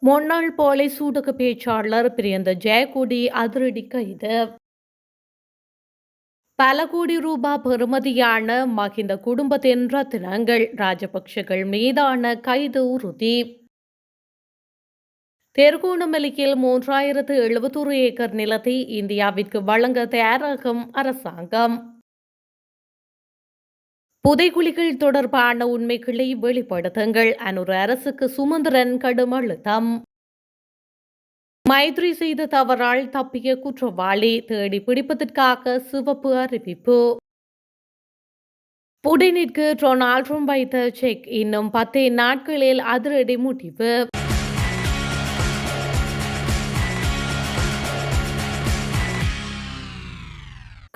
முன்னாள் போலீஸ் ஊடக பேச்சாளர் பிரியந்த ஜெயக்கொடி அதிரடி கைது. பல கோடி ரூபாய் பெறுமதியான மகிந்த குடும்பத்தின் ரத்தினங்கள் ராஜபக்ஷகள் மீதான கைது உறுதி. தெற்கோணமலையில் 3071 ஏக்கர் நிலத்தை இந்தியாவிற்கு வழங்க தயாராகும் அரசாங்கம். புதைகுழிகள் தொடர்பான உண்மைகளை வெளிப்படுத்துங்கள், அனுர அரசுக்கு சுமந்திரன் கடும் அழுத்தம். மைத்ரி செய்த தவறால் தப்பிய குற்றவாளி தேடி பிடிப்பதற்காக சிவப்பு அறிவிப்பு. புடினிற்கு டொனால்ட் ட்ரம்ப் வைத்த செக் இன்னும் 10 நாட்களில் அதிரடி முடிவு.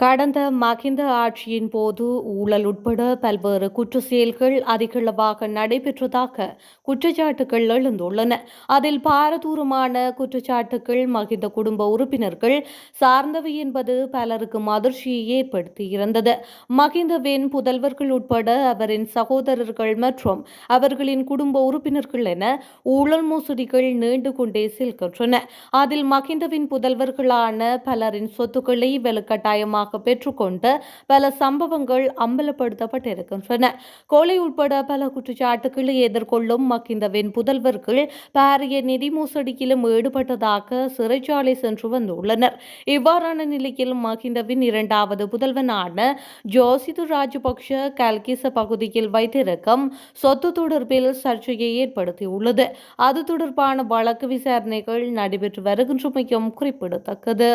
கடந்த மகிந்த ஆட்சியின் போது ஊழல் உட்பட பல்வேறு குற்ற செயல்கள் அதிகளவாக நடைபெற்றதாக குற்றச்சாட்டுகள் எழுந்துள்ளன. அதில் பாரதூரமான குற்றச்சாட்டுகள் மகிந்த குடும்ப உறுப்பினர்கள் சார்ந்தவை என்பது பலருக்கும் அதிர்ச்சியை ஏற்படுத்தியிருந்தது. மகிந்தவின் புதல்வர்கள் உட்பட அவரின் சகோதரர்கள் மற்றும் அவர்களின் குடும்ப உறுப்பினர்கள் என ஊழல் மோசடிகள் நீண்டு கொண்டே செல்கின்றன. அதில் மகிந்தவின் புதல்வர்களான பலரின் சொத்துக்களை வலுக்கட்டாயமாக பெற்றுக்கொண்ட பல சம்பவங்கள் அம்பலப்படுத்தப்பட்டிருக்கின்றன. கொலை உட்பட பல குற்றச்சாட்டுகளை எதிர்கொள்ளும் மகிந்தவின் புதல்வர்கள் பாரிய நிதி மோசடியிலும் ஈடுபட்டதாக சிறைச்சாலை சென்று வந்துள்ளனர். இவ்வாறான நிலையில் மகிந்தவின் இரண்டாவது புதல்வனான ஜோசிது ராஜபக்ஷ கல்கிச பகுதியில் வைத்திருக்கும் சொத்து தொடர்பில் சர்ச்சையை ஏற்படுத்தியுள்ளது. அது தொடர்பான வழக்கு விசாரணைகள் நடைபெற்று வருகின்றமையும் குறிப்பிடத்தக்கது.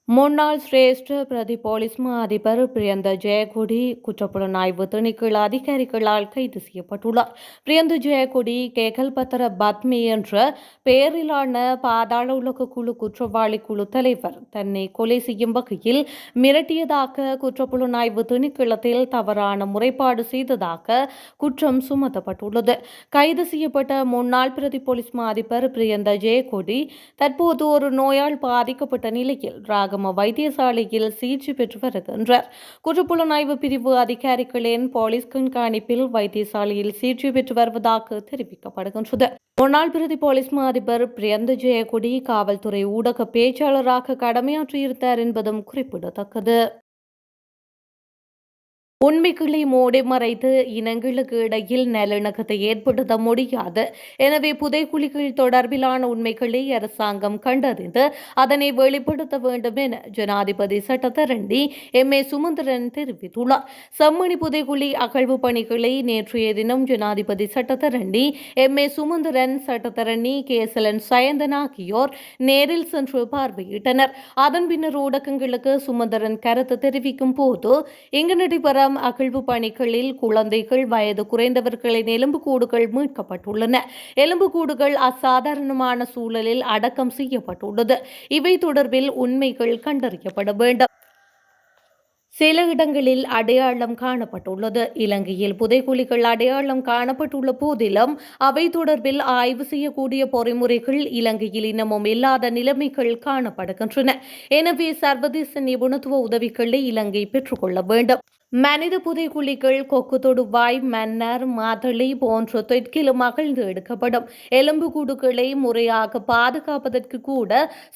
முன்னாள் சிரேஷ்ட பிரதி போலீஸ் மா அதிபர் பிரியந்த ஜெயக்கொடி குற்றப்புலனாய்வு திணைக்கள அதிகாரிகளால் கைது செய்யப்பட்டுள்ளார். பிரியந்த ஜெயக்கொடி கேகல்பத்தர பத்மி என்ற பெயரிலான பாதாள உலக குழு குற்றவாளி குழு தலைவர் தன்னை கொலை செய்யும் வகையில் மிரட்டியதாக குற்றப்புலனாய்வு திணைக்களத்தில் தவறான முறைப்பாடு செய்ததாக குற்றம் சுமத்தப்பட்டுள்ளது. கைது செய்யப்பட்ட முன்னாள் பிரதி போலீஸ் மா அதிபர் பிரியந்த ஜெயக்கொடி தற்போது ஒரு நோயால் பாதிக்கப்பட்ட நிலையில் வைத்தியசாலையில் சிகிச்சை பெற்று வருகின்றார். குற்றப்புலனாய்வு பிரிவு அதிகாரிகளின் போலீஸ் கண்காணிப்பில் வைத்தியசாலையில் சிகிச்சை பெற்று வருவதாக தெரிவிக்கப்படுகின்றது. முன்னாள் பிரதி போலீஸ் மா அதிபர் பிரியந்த ஜெயக்கொடி காவல்துறை ஊடக பேச்சாளராக கடமையாற்றியிருந்தார் என்பதும் குறிப்பிடத்தக்கது. உண்மைகளை மூடி மறைத்து இனங்களுக்கு இடையில் நல்லிணக்கத்தை ஏற்படுத்த முடியாது. எனவே புதைக்குழிகள் தொடர்பிலான உண்மைகளை அரசாங்கம் கண்டறிந்து அதனை வெளிப்படுத்த வேண்டும் என ஜனாதிபதி சட்டத்தரணி எம்.ஏ. சுமந்திரன் தெரிவித்துள்ளார். செம்மணி புதைக்குழி அகழ்வு பணிகளை நேற்றைய தினம் ஜனாதிபதி சட்டத்தரணி எம்.ஏ. சுமந்திரன், சட்டத்தரணி கேசலன் சயந்தன் ஆகியோர் நேரில் சென்று பார்வையிட்டனர். அதன் பின்னர் ஊடகங்களுக்கு சுமந்திரன் கருத்து தெரிவிக்கும் போது இங்கு நடைபெற அகழ்வு பணிகளில் குழந்தைகள், வயது குறைந்தவர்களின் எலும்புக்கூடுகள் மீட்கப்பட்டுள்ளன. எலும்புக்கூடுகள் அசாதாரணமான சூழலில் அடக்கம் செய்யப்பட்டுள்ளது. இவை தொடர்பில் உண்மைகள் கண்டறியப்பட வேண்டும். சில இடங்களில் அடையாளம் காணப்பட்டுள்ளது. இலங்கையில் புதைகுழிகள் அடையாளம் காணப்பட்டுள்ள போதிலும் அவை தொடர்பில் ஆய்வு செய்யக்கூடிய பொறிமுறைகள் இலங்கையில் இன்னமும் இல்லாத நிலைமைகள் காணப்படுகின்றன. எனவே சர்வதேச நிபுணத்துவ உதவிகளை இலங்கை பெற்றுக்கொள்ள வேண்டும். மனித புதைகுழிகள் கொக்கு தொடுவாய், மன்னர், மாதளை போன்ற தெற்கிலும் அகழ்ந்து எடுக்கப்படும். எலும்புக்கூடுகளை முறையாக பாதுகாப்பதற்கு கூட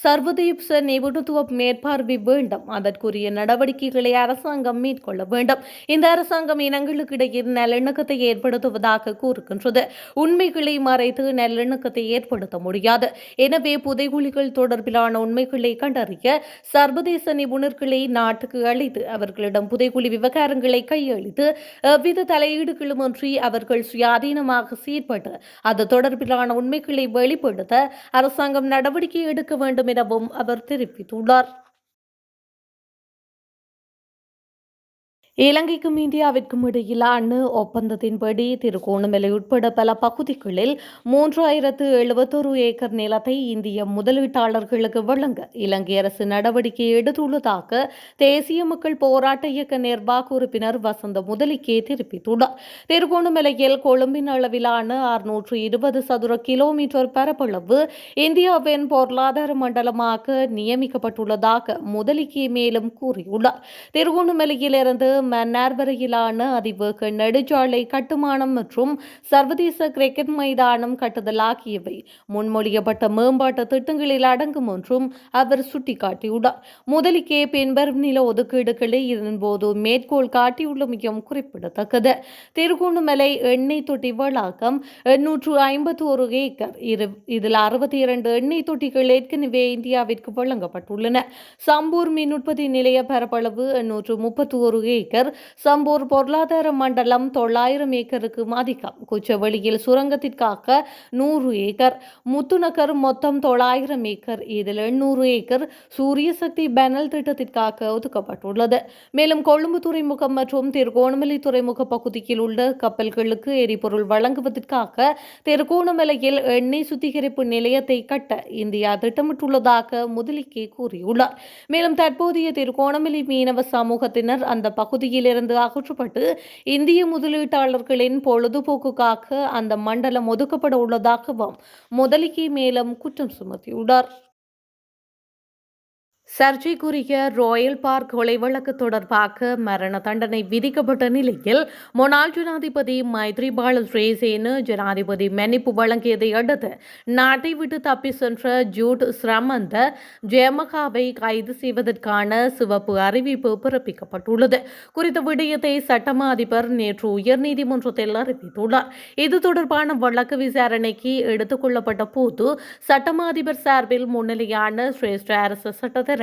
சர்வதேச நிபுணத்துவ மேற்பார்வை வேண்டும். அதற்குரிய நடவடிக்கைகளை அரசாங்கம் மேற்கொள்ள வேண்டும். இந்த அரசாங்கம் இனங்களுக்கு இடையே நல்லிணக்கத்தை ஏற்படுத்துவதாக கூறுகின்றது. உண்மைகளை மறைத்து நல்லிணக்கத்தை ஏற்படுத்த முடியாது. எனவே புதைகுழிகள் தொடர்பிலான உண்மைகளை கண்டறிய சர்வதேச நிபுணர்களை நாட்டுக்கு அழைத்து அவர்களிடம் புதைகுழி விவகாரங்களை கையளித்து எவ்வித தலையீடுகளுமின்றி அவர்கள் சுயாதீனமாக செயற்பட்டு அது தொடர்பிலான உண்மைகளை வெளிப்படுத்த அரசாங்கம் நடவடிக்கை எடுக்க வேண்டும் எனவும் அவர் தெரிவித்துள்ளார். இலங்கைக்கும் இந்தியாவிற்கும் இடையிலான ஒப்பந்தத்தின்படி திருகோணமலை உட்பட பல பகுதிகளில் 3071 ஏக்கர் நிலத்தை இந்திய முதலீட்டாளர்களுக்கு வழங்க இலங்கை அரசு நடவடிக்கை எடுத்துள்ளதாக தேசிய மக்கள் போராட்ட இயக்க நிர்வாக உறுப்பினர் வசந்த முதலிக்கே தெரிவித்துள்ளார். திருகோணமலையில் கொழும்பின் அளவிலான 620 சதுர கிலோமீட்டர் பரப்பளவு இந்தியாவின் பொருளாதார மண்டலமாக நியமிக்கப்பட்டுள்ளதாக முதலிக்கே மேலும் கூறியுள்ளார். திருகோணமலையிலிருந்து மன்னார் வரையிலான அதிவேக நெடுஞ்சாலை கட்டுமானம் மற்றும் சர்வதேச கிரிக்கெட் மைதானம் கட்டுதல் ஆகியவை முன்மொழியப்பட்ட மேம்பாட்டு திட்டங்களில் அடங்கும் என்றும் அவர் சுட்டிக்காட்டியுள்ளார். முதலிக்கே பின்வரும் நில ஒதுக்கீடுகளை இதன்போது மேற்கோள் காட்டியுள்ளமையும் குறிப்பிடத்தக்கது. திருகோணமலை எண்ணெய் தொட்டி வளாகம் 851 ஏக்கர், இதில் 62 எண்ணெய் தொட்டிகள் ஏற்கனவே இந்தியாவிற்கு வழங்கப்பட்டுள்ளன. சம்பூர் மின் உற்பத்தி நிலைய பரப்பளவு 831 ஏக்கர். சம்பூர் பொருளாதார மண்டலம் 900 ஏக்கருக்கு அதிகம். குச்சவெளியில் சுரங்கத்திற்காக 100 ஏக்கர். முத்துநகர் மொத்தம் 900 ஏக்கர். இதில் 800 ஏக்கர் சூரிய சக்தி பேனல் திட்டத்திற்காக ஒதுக்கப்பட்டுள்ளது. மேலும் கொழும்பு துறைமுகம் மற்றும் திருகோணமலை துறைமுக பகுதியில் உள்ள கப்பல்களுக்கு எரிபொருள் வழங்குவதற்காக திருகோணமலையில் எண்ணெய் சுத்திகரிப்பு நிலையத்தை கட்ட இந்தியா திட்டமிட்டுள்ளதாக முதலிக்கே கூறியுள்ளார். மேலும் தற்போதைய திருகோணமலை மீனவ சமூகத்தினர் அந்த பகுதியிலிருந்து அகற்றப்பட்டு இந்திய முதலீட்டாளர்களின் பொழுதுபோக்குக்காக அந்த மண்டலம் ஒதுக்கப்பட உள்ளதாகவும் முதலிக்கே மேலும் குற்றம் சுமத்தியுள்ளார். சர்ச்சைக்குரிய ராயல் பார்க் கொலை வழக்கு தொடர்பாக மரண தண்டனை விதிக்கப்பட்ட நிலையில் முன்னாள் ஜனாதிபதி மைத்ரிபால சிறிசேன ஜனாதிபதி மன்னிப்பு வழங்கியதை அடுத்து நாட்டை விட்டு தப்பி சென்ற ஜூட் ஸ்ரமந்த ஜெயமகாவை கைது செய்வதற்கான சிவப்பு அறிவிப்பு பிறப்பிக்கப்பட்டுள்ளது. குறித்த விடயத்தை சட்டமா அதிபர் நேற்று உயர்நீதிமன்றத்தில் அறிவித்துள்ளார். இது தொடர்பான வழக்கு விசாரணைக்கு எடுத்துக் கொள்ளப்பட்ட போது சட்டமா அதிபர் சார்பில் முன்னிலையான சிரேஷ்ட அரசு சட்டத்தரணி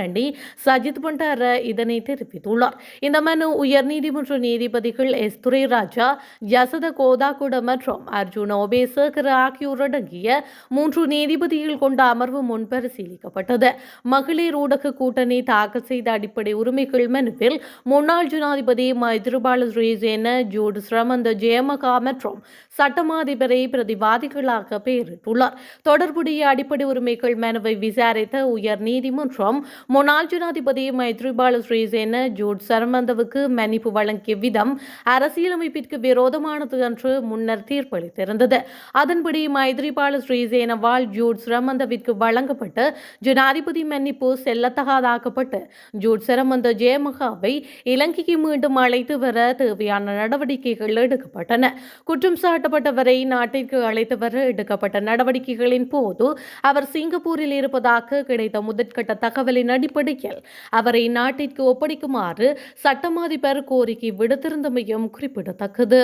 சஜித் பண்டார இதனை தெரிவித்துள்ளார். இந்த மனு உயர்நீதிமன்ற நீதிபதிகள் எஸ் துரைராஜா, யசத கோதாகுட மற்றும் அர்ஜுன ஒபேசகர் ஆகியோர் அடங்கிய 3 நீதிபதிகள் கொண்ட அமர்வு முன் பரிசீலிக்கப்பட்டது. மகளிர் ஊடக கூட்டணி தாக்கல் செய்த அடிப்படை உரிமைகள் மனுவில் முன்னாள் ஜனாதிபதி மைத்ரிபால சிறிசேன, ஜூட் ஸ்ரமந்த ஜெயமகா மற்றும் சட்டமா அதிபரை பிரதிவாதிகளாக பெயரிட்டுள்ளார். தொடர்புடைய அடிப்படை உரிமைகள் மனுவை விசாரித்த உயர் நீதிமன்றம் முன்னாள் ஜனாதிபதி மைத்ரிபால சிறிசேன, ஜூட் சரமந்தவுக்கு மன்னிப்பு வழங்கிய விதம் அரசியலமைப்பிற்கு விரோதமானது என்று முன்னர் தீர்ப்பளித்திருந்தது. அதன்படி மைத்ரிபால சிறிசேனவால் ஜூட் சரமந்தவிற்கு வழங்கப்பட்ட ஜனாதிபதி மன்னிப்பு செல்லத்தகாதாக்கப்பட்டு ஜூட் சரமந்த ஜெயமகாவை இலங்கைக்கு மீண்டும் அழைத்து வர தேவையான நடவடிக்கைகள் எடுக்கப்பட்டன. குற்றம் சாட்டப்பட்டவரை நாட்டிற்கு அழைத்து வர எடுக்கப்பட்ட நடவடிக்கைகளின் போது அவர் சிங்கப்பூரில் இருப்பதாக கிடைத்த முதற்கட்ட தகவலின் அடிப்படையில் அவரை நாட்டிற்கு ஒப்படைக்குமாறு சட்டமா அதிபர் கோரிக்கை விடுத்திருந்தமையும் குறிப்பிடத்தக்கது.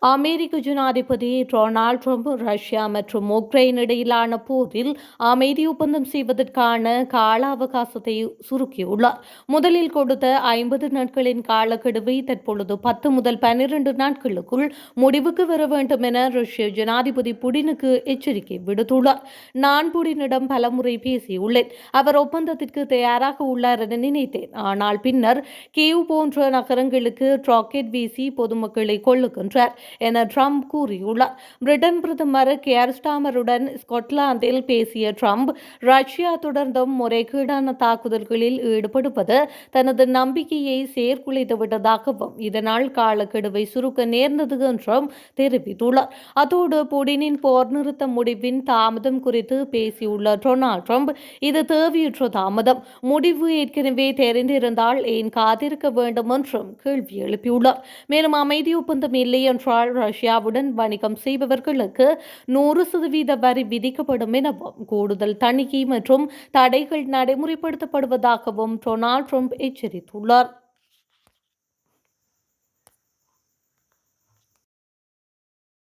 அமெரிக்க ஜனாதிபதி டொனால்ட் ட்ரம்ப் ரஷ்யா மற்றும் உக்ரைன் இடையிலான போரில் அமைதி ஒப்பந்தம் செய்வதற்கான கால அவகாசத்தை சுருக்கியுள்ளார். முதலில் கொடுத்த 50 நாட்களின் காலக்கெடுவை தற்பொழுது 10 முதல் 12 நாட்களுக்குள் முடிவுக்கு வர வேண்டும் என ரஷ்ய ஜனாதிபதி புடினுக்கு எச்சரிக்கை விடுத்துள்ளார். நான் புடினிடம் பலமுறை பேசியுள்ளேன். அவர் ஒப்பந்தத்திற்கு தயாராக உள்ளார் என நினைத்தேன். ஆனால் பின்னர் கீவ் போன்ற நகரங்களுக்கு ராக்கெட் வீசி பொதுமக்களை கொள்ளுகின்றார் என ட்ரம்ப் கூறியுள்ளார். பிரிட்டன் பிரதமர் கியர் ஸ்டாமருடன் ஸ்காட்லாந்தில் பேசிய ட்ரம்ப், ரஷ்யா தொடர்ந்தும் முறைகேடான தாக்குதல்களில் ஈடுபடுவது தனது நம்பிக்கையை செயற்குலைத்துவிட்டதாகவும் இதனால் காலக்கெடுவை சுருக்க நேர்ந்தது என்றும் தெரிவித்துள்ளார். அதோடு புடினின் போர் நிறுத்த முடிவின் தாமதம் குறித்து பேசியுள்ள டொனால்ட் ட்ரம்ப், இது தேவையற்ற தாமதம், முடிவு ஏற்கனவே தெரிந்திருந்தால் ஏன் காத்திருக்க வேண்டும் என்றும் கேள்வி எழுப்பியுள்ளார். மேலும் அமைதி ஒப்பந்தம் இல்லை என்றால் ரஷ்யாவுடன் வணிகம் செய்பவர்களுக்கு 100% வரி விதிக்கப்படும் எனவும் கூடுதல் தணிக்கை மற்றும் தடைகள் நடைமுறைப்படுத்தப்படுவதாகவும் டொனால்ட் ட்ரம்ப் எச்சரித்துள்ளார்.